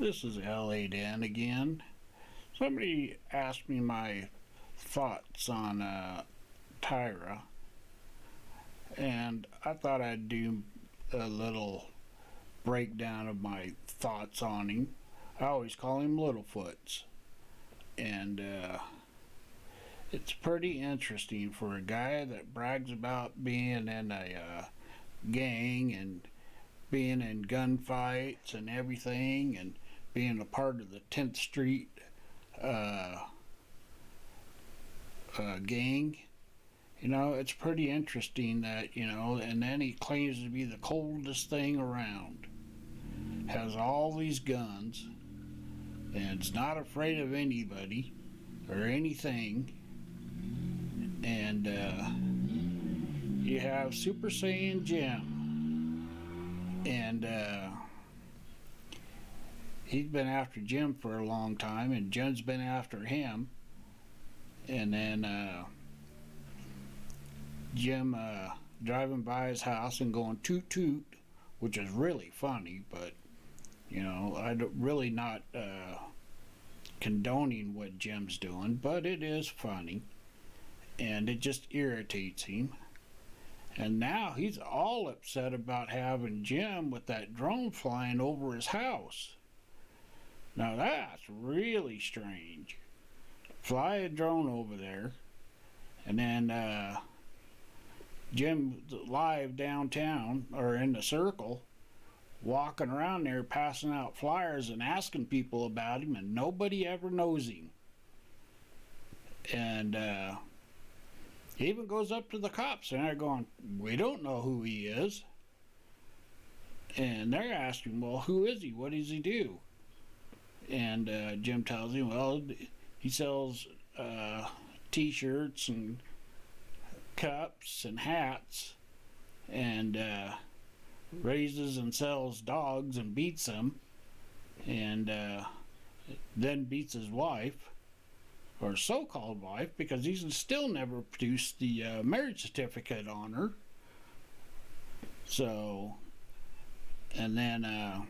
This is LA Dan again. Somebody asked me my thoughts on Tyra, and I thought I'd do a little breakdown of my thoughts on him. I always call him Littlefoots, and it's pretty interesting for a guy that brags about being in a gang and being in gunfights and everything, and being a part of the 10th Street gang. You know, it's pretty interesting that, and then he claims to be the coldest thing around. Has all these guns, and is not afraid of anybody or anything. And you have Super Saiyan Jim. And he's been after Jim for a long time, and Jim's been after him. And then Jim driving by his house and going toot toot, which is really funny, but I'm really not condoning what Jim's doing, but it is funny, and it just irritates him. And now he's all upset about having Jim with that drone flying over his house. Now that's really strange. Fly a drone over there, and then Jim live downtown or in the circle, walking around there passing out flyers and asking people about him, and nobody ever knows him. And he even goes up to the cops, and they're going, "We don't know who he is." And they're asking, "Well, who is he? What does he do?" And Jim tells him, "Well, he sells t-shirts and cups and hats, and raises and sells dogs and beats them, and then beats his wife, or so-called wife, because he's still never produced the marriage certificate on her." So, and then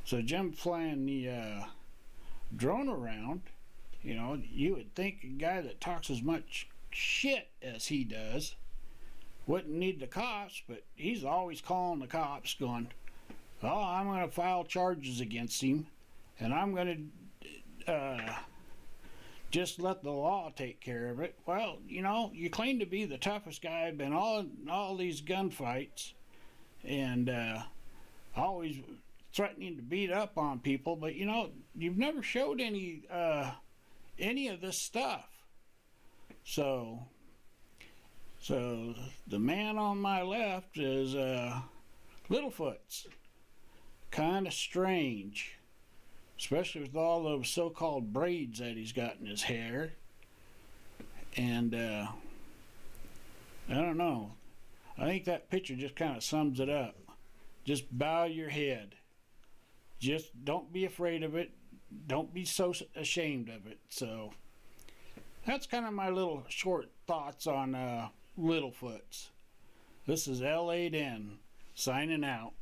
so Jim flying the drone around, you would think a guy that talks as much shit as he does wouldn't need the cops, but he's always calling the cops going, "Oh, I'm going to file charges against him, and I'm going to just let the law take care of it." Well, you claim to be the toughest guy, been all these gunfights, and always threatening to beat up on people, but you've never showed any of this stuff. So the man on my left is Littlefoots. Kind of strange, especially with all those so-called braids that he's got in his hair. And I don't know. I think that picture just kind of sums it up. Just bow your head. Just don't be afraid of it. Don't be so ashamed of it. So that's kind of my little short thoughts on Littlefoots. This is LA Dan signing out.